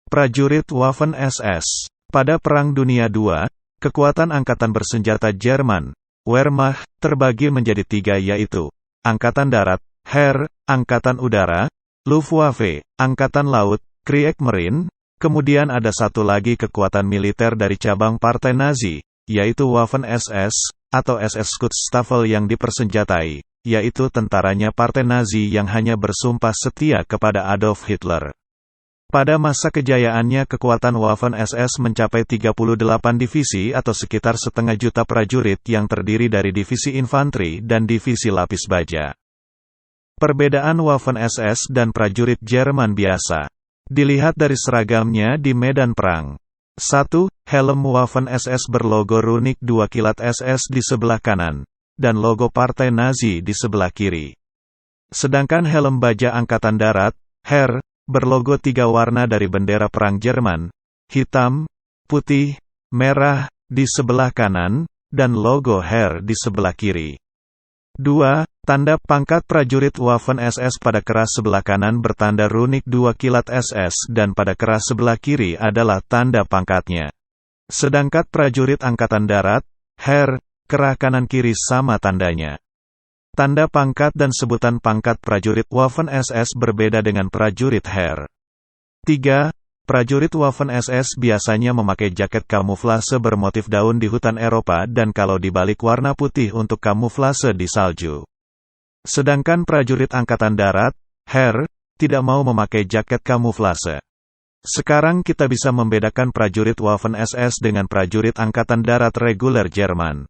Prajurit Waffen-SS. Pada Perang Dunia II, kekuatan angkatan bersenjata Jerman, Wehrmacht, terbagi menjadi tiga, yaitu Angkatan Darat, Heer, Angkatan Udara, Luftwaffe, Angkatan Laut, Kriegsmarine. Kemudian ada satu lagi kekuatan militer dari cabang Partai Nazi, yaitu Waffen-SS, atau SS Schutzstaffel yang dipersenjatai, yaitu tentaranya Partai Nazi yang hanya bersumpah setia kepada Adolf Hitler. Pada masa kejayaannya kekuatan Waffen-SS mencapai 38 divisi atau sekitar 1,5 juta prajurit yang terdiri dari divisi infanteri dan divisi lapis baja. Perbedaan Waffen-SS dan prajurit Jerman biasa dilihat dari seragamnya di medan perang. 1. Helm Waffen-SS berlogo runik 2 kilat SS di sebelah kanan, dan logo Partai Nazi di sebelah kiri. Sedangkan helm baja Angkatan Darat, Heer, berlogo 3 warna dari bendera perang Jerman, hitam, putih, merah, di sebelah kanan, dan logo Heer di sebelah kiri. 2. Tanda pangkat prajurit Waffen-SS pada keras sebelah kanan bertanda runik 2 kilat SS dan pada keras sebelah kiri adalah tanda pangkatnya. Sedangkan prajurit Angkatan Darat, Heer, kerah kanan kiri sama tandanya. Tanda pangkat dan sebutan pangkat prajurit Waffen-SS berbeda dengan prajurit Heer. 3. Prajurit Waffen-SS biasanya memakai jaket kamuflase bermotif daun di hutan Eropa dan kalau dibalik warna putih untuk kamuflase di salju. Sedangkan prajurit Angkatan Darat, Heer, tidak mau memakai jaket kamuflase. Sekarang kita bisa membedakan prajurit Waffen-SS dengan prajurit Angkatan Darat reguler Jerman.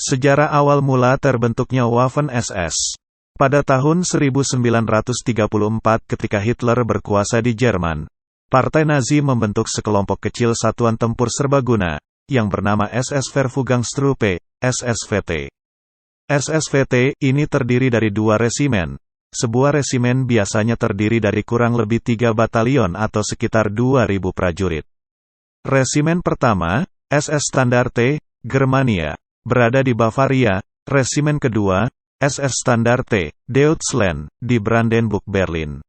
Sejarah awal mula terbentuknya Waffen-SS. Pada tahun 1934 ketika Hitler berkuasa di Jerman, Partai Nazi membentuk sekelompok kecil satuan tempur serbaguna, yang bernama SS Verfügungstruppe, SSVT. SSVT ini terdiri dari 2 resimen. Sebuah resimen biasanya terdiri dari kurang lebih 3 batalion atau sekitar 2.000 prajurit. Resimen pertama, SS Standarte, Germania, berada di Bavaria. Resimen kedua, SS Standarte, Deutschland, di Brandenburg, Berlin.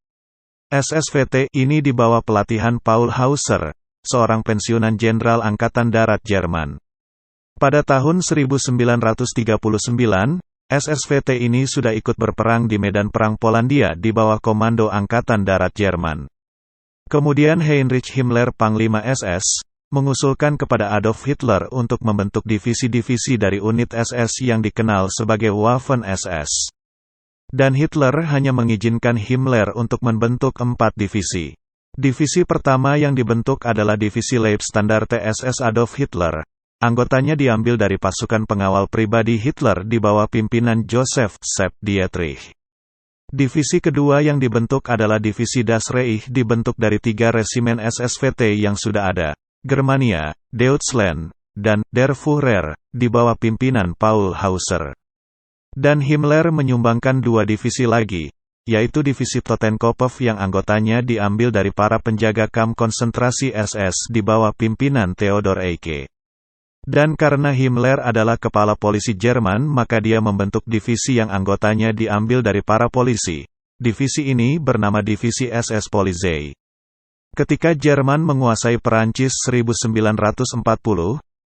SSVT ini di bawah pelatihan Paul Hauser, seorang pensiunan jenderal Angkatan Darat Jerman. Pada tahun 1939, SSVT ini sudah ikut berperang di medan perang Polandia di bawah komando Angkatan Darat Jerman. Kemudian Heinrich Himmler, Panglima SS, mengusulkan kepada Adolf Hitler untuk membentuk divisi-divisi dari unit SS yang dikenal sebagai Waffen-SS. Dan Hitler hanya mengizinkan Himmler untuk membentuk 4 divisi. Divisi pertama yang dibentuk adalah Divisi Leibstandarte SS Adolf Hitler. Anggotanya diambil dari pasukan pengawal pribadi Hitler di bawah pimpinan Joseph Sepp Dietrich. Divisi kedua yang dibentuk adalah Divisi Das Reich, dibentuk dari 3 resimen SSVT yang sudah ada. Germania, Deutschland, dan Der Führer, di bawah pimpinan Paul Hauser. Dan Himmler menyumbangkan 2 divisi lagi, yaitu Divisi Totenkopf yang anggotanya diambil dari para penjaga kamp konsentrasi SS di bawah pimpinan Theodor Eicke. Dan karena Himmler adalah kepala polisi Jerman maka dia membentuk divisi yang anggotanya diambil dari para polisi. Divisi ini bernama Divisi SS Polizei. Ketika Jerman menguasai Perancis 1940,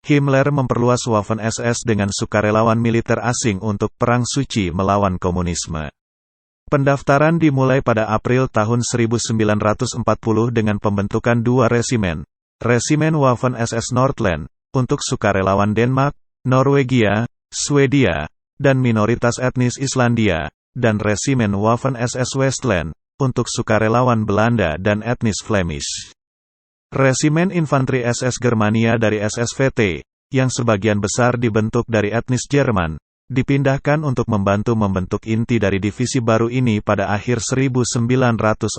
Himmler memperluas Waffen-SS dengan sukarelawan militer asing untuk perang suci melawan komunisme. Pendaftaran dimulai pada April tahun 1940 dengan pembentukan 2 resimen. Resimen Waffen-SS Nordland, untuk sukarelawan Denmark, Norwegia, Swedia, dan minoritas etnis Islandia, dan Resimen Waffen-SS Westland, untuk sukarelawan Belanda dan etnis Flemish. Resimen Infanteri SS Germania dari SSVT, yang sebagian besar dibentuk dari etnis Jerman, dipindahkan untuk membantu membentuk inti dari divisi baru ini pada akhir 1940.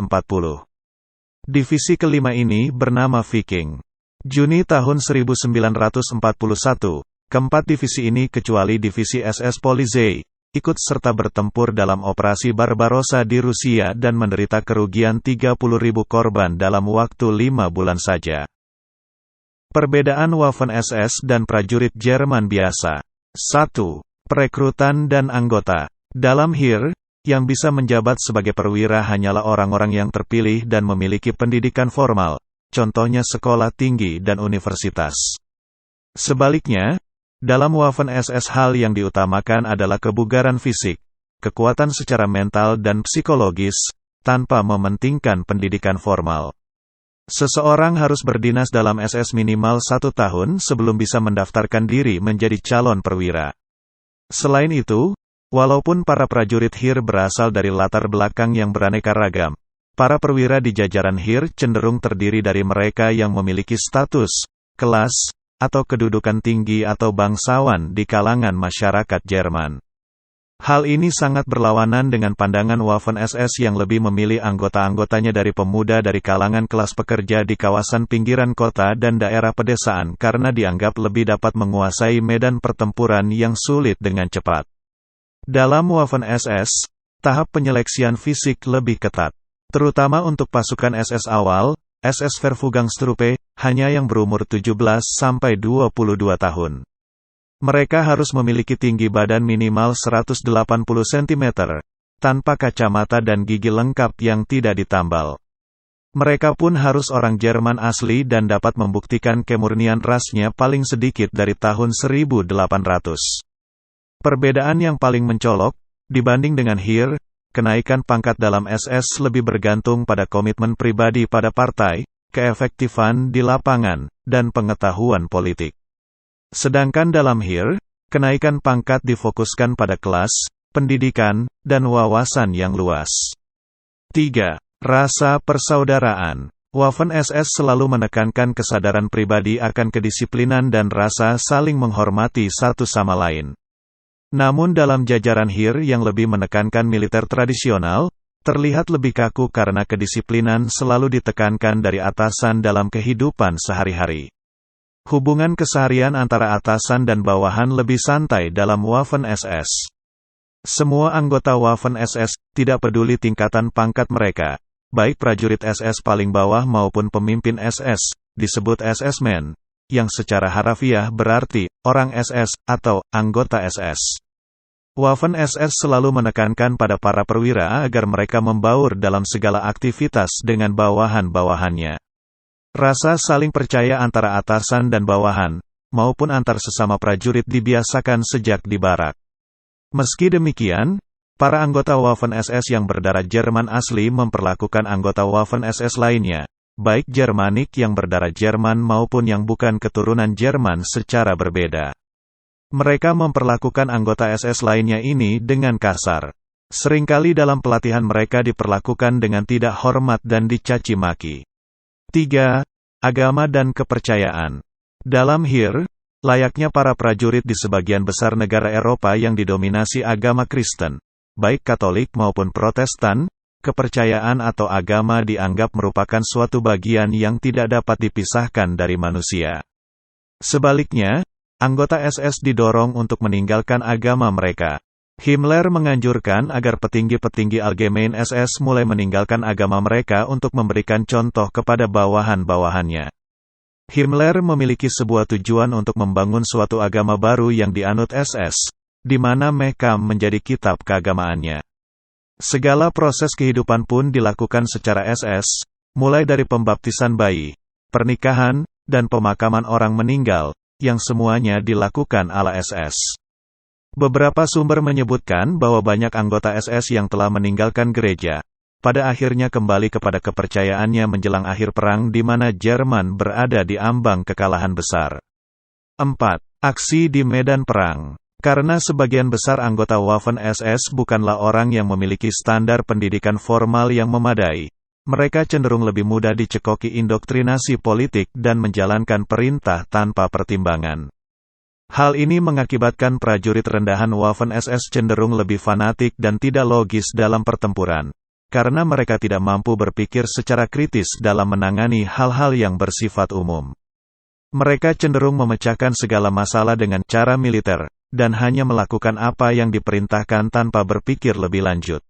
Divisi kelima ini bernama Viking. Juni tahun 1941, keempat divisi ini kecuali divisi SS Polizei, ikut serta bertempur dalam operasi Barbarossa di Rusia dan menderita kerugian 30.000 korban dalam waktu 5 bulan saja. Perbedaan Waffen-SS dan prajurit Jerman biasa. 1. Perekrutan dan anggota. Dalam Heer, yang bisa menjabat sebagai perwira hanyalah orang-orang yang terpilih dan memiliki pendidikan formal, contohnya sekolah tinggi dan universitas. Sebaliknya, dalam Waffen-SS hal yang diutamakan adalah kebugaran fisik, kekuatan secara mental dan psikologis, tanpa mementingkan pendidikan formal. Seseorang harus berdinas dalam SS minimal 1 tahun sebelum bisa mendaftarkan diri menjadi calon perwira. Selain itu, walaupun para prajurit Heer berasal dari latar belakang yang beraneka ragam, para perwira di jajaran Heer cenderung terdiri dari mereka yang memiliki status, kelas, atau kedudukan tinggi atau bangsawan di kalangan masyarakat Jerman. Hal ini sangat berlawanan dengan pandangan Waffen-SS yang lebih memilih anggota-anggotanya dari pemuda dari kalangan kelas pekerja di kawasan pinggiran kota dan daerah pedesaan karena dianggap lebih dapat menguasai medan pertempuran yang sulit dengan cepat. Dalam Waffen-SS, tahap penyeleksian fisik lebih ketat. Terutama untuk pasukan SS awal, SS Verfügungstruppe, hanya yang berumur 17 sampai 22 tahun. Mereka harus memiliki tinggi badan minimal 180 cm, tanpa kacamata dan gigi lengkap yang tidak ditambal. Mereka pun harus orang Jerman asli dan dapat membuktikan kemurnian rasnya paling sedikit dari tahun 1800. Perbedaan yang paling mencolok, dibanding dengan Heer, kenaikan pangkat dalam SS lebih bergantung pada komitmen pribadi pada partai, keefektifan di lapangan, dan pengetahuan politik. Sedangkan dalam Heer, kenaikan pangkat difokuskan pada kelas, pendidikan, dan wawasan yang luas. 3. Rasa persaudaraan. Waffen-SS selalu menekankan kesadaran pribadi akan kedisiplinan dan rasa saling menghormati satu sama lain. Namun dalam jajaran Heer yang lebih menekankan militer tradisional, terlihat lebih kaku karena kedisiplinan selalu ditekankan dari atasan dalam kehidupan sehari-hari. Hubungan keseharian antara atasan dan bawahan lebih santai dalam Waffen-SS. Semua anggota Waffen-SS, tidak peduli tingkatan pangkat mereka, baik prajurit SS paling bawah maupun pemimpin SS, disebut SS-men, yang secara harafiah berarti, orang SS, atau, anggota SS. Waffen-SS selalu menekankan pada para perwira agar mereka membaur dalam segala aktivitas dengan bawahan-bawahannya. Rasa saling percaya antara atasan dan bawahan, maupun antar sesama prajurit dibiasakan sejak di barak. Meski demikian, para anggota Waffen-SS yang berdarah Jerman asli memperlakukan anggota Waffen-SS lainnya, baik Jermanik yang berdarah Jerman maupun yang bukan keturunan Jerman secara berbeda. Mereka memperlakukan anggota SS lainnya ini dengan kasar. Seringkali dalam pelatihan mereka diperlakukan dengan tidak hormat dan dicaci maki. 3. Agama dan kepercayaan. Dalam Heer, layaknya para prajurit di sebagian besar negara Eropa yang didominasi agama Kristen, baik Katolik maupun Protestan, kepercayaan atau agama dianggap merupakan suatu bagian yang tidak dapat dipisahkan dari manusia. Sebaliknya, anggota SS didorong untuk meninggalkan agama mereka. Himmler menganjurkan agar petinggi-petinggi Allgemeine SS mulai meninggalkan agama mereka untuk memberikan contoh kepada bawahan-bawahannya. Himmler memiliki sebuah tujuan untuk membangun suatu agama baru yang dianut SS, di mana Mekam menjadi kitab keagamaannya. Segala proses kehidupan pun dilakukan secara SS, mulai dari pembaptisan bayi, pernikahan, dan pemakaman orang meninggal, yang semuanya dilakukan ala SS. Beberapa sumber menyebutkan bahwa banyak anggota SS yang telah meninggalkan gereja, pada akhirnya kembali kepada kepercayaannya menjelang akhir perang di mana Jerman berada di ambang kekalahan besar. 4. Aksi di medan perang. Karena sebagian besar anggota Waffen-SS bukanlah orang yang memiliki standar pendidikan formal yang memadai, mereka cenderung lebih mudah dicekoki indoktrinasi politik dan menjalankan perintah tanpa pertimbangan. Hal ini mengakibatkan prajurit rendahan Waffen-SS cenderung lebih fanatik dan tidak logis dalam pertempuran, karena mereka tidak mampu berpikir secara kritis dalam menangani hal-hal yang bersifat umum. Mereka cenderung memecahkan segala masalah dengan cara militer, dan hanya melakukan apa yang diperintahkan tanpa berpikir lebih lanjut.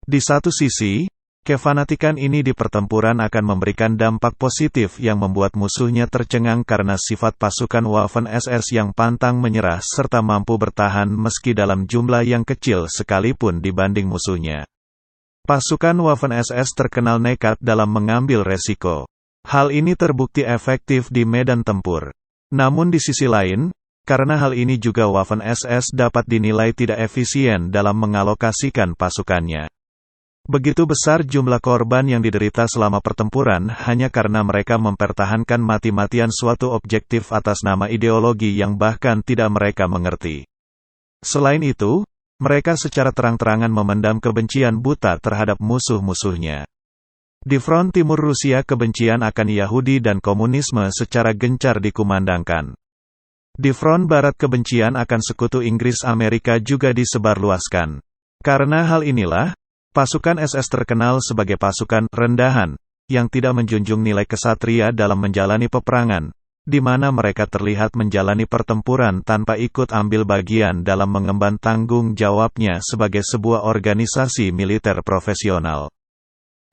Di satu sisi, kefanatikan ini di pertempuran akan memberikan dampak positif yang membuat musuhnya tercengang karena sifat pasukan Waffen-SS yang pantang menyerah serta mampu bertahan meski dalam jumlah yang kecil sekalipun dibanding musuhnya. Pasukan Waffen-SS terkenal nekat dalam mengambil resiko. Hal ini terbukti efektif di medan tempur. Namun di sisi lain, karena hal ini juga Waffen-SS dapat dinilai tidak efisien dalam mengalokasikan pasukannya. Begitu besar jumlah korban yang diderita selama pertempuran hanya karena mereka mempertahankan mati-matian suatu objektif atas nama ideologi yang bahkan tidak mereka mengerti. Selain itu, mereka secara terang-terangan memendam kebencian buta terhadap musuh-musuhnya. Di front timur Rusia kebencian akan Yahudi dan komunisme secara gencar dikumandangkan. Di front barat kebencian akan sekutu Inggris Amerika juga disebarluaskan. Karena hal inilah, pasukan SS terkenal sebagai pasukan rendahan, yang tidak menjunjung nilai kesatria dalam menjalani peperangan, di mana mereka terlihat menjalani pertempuran tanpa ikut ambil bagian dalam mengemban tanggung jawabnya sebagai sebuah organisasi militer profesional.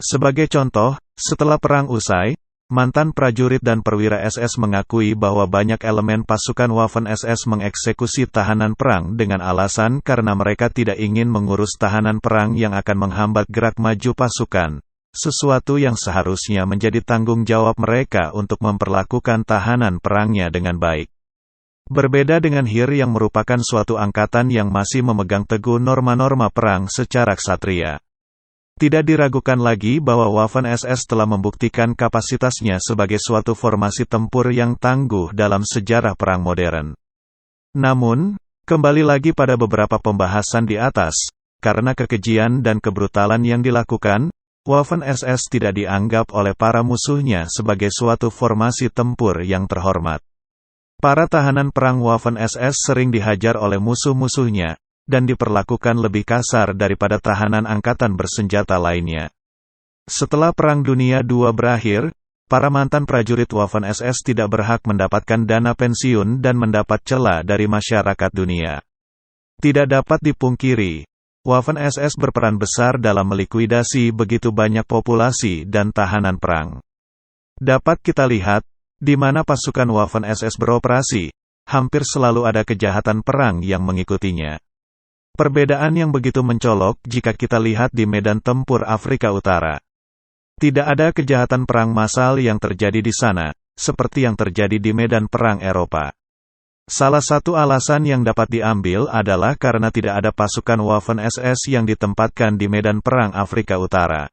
Sebagai contoh, setelah perang usai, mantan prajurit dan perwira SS mengakui bahwa banyak elemen pasukan Waffen-SS mengeksekusi tahanan perang dengan alasan karena mereka tidak ingin mengurus tahanan perang yang akan menghambat gerak maju pasukan, sesuatu yang seharusnya menjadi tanggung jawab mereka untuk memperlakukan tahanan perangnya dengan baik. Berbeda dengan HIR yang merupakan suatu angkatan yang masih memegang teguh norma-norma perang secara ksatria. Tidak diragukan lagi bahwa Waffen-SS telah membuktikan kapasitasnya sebagai suatu formasi tempur yang tangguh dalam sejarah perang modern. Namun, kembali lagi pada beberapa pembahasan di atas, karena kekejian dan kebrutalan yang dilakukan, Waffen-SS tidak dianggap oleh para musuhnya sebagai suatu formasi tempur yang terhormat. Para tahanan perang Waffen-SS sering dihajar oleh musuh-musuhnya, dan diperlakukan lebih kasar daripada tahanan angkatan bersenjata lainnya. Setelah Perang Dunia II berakhir, para mantan prajurit Waffen-SS tidak berhak mendapatkan dana pensiun dan mendapat celah dari masyarakat dunia. Tidak dapat dipungkiri, Waffen-SS berperan besar dalam melikuidasi begitu banyak populasi dan tahanan perang. Dapat kita lihat, di mana pasukan Waffen-SS beroperasi, hampir selalu ada kejahatan perang yang mengikutinya. Perbedaan yang begitu mencolok jika kita lihat di medan tempur Afrika Utara. Tidak ada kejahatan perang massal yang terjadi di sana, seperti yang terjadi di medan perang Eropa. Salah satu alasan yang dapat diambil adalah karena tidak ada pasukan Waffen-SS yang ditempatkan di medan perang Afrika Utara.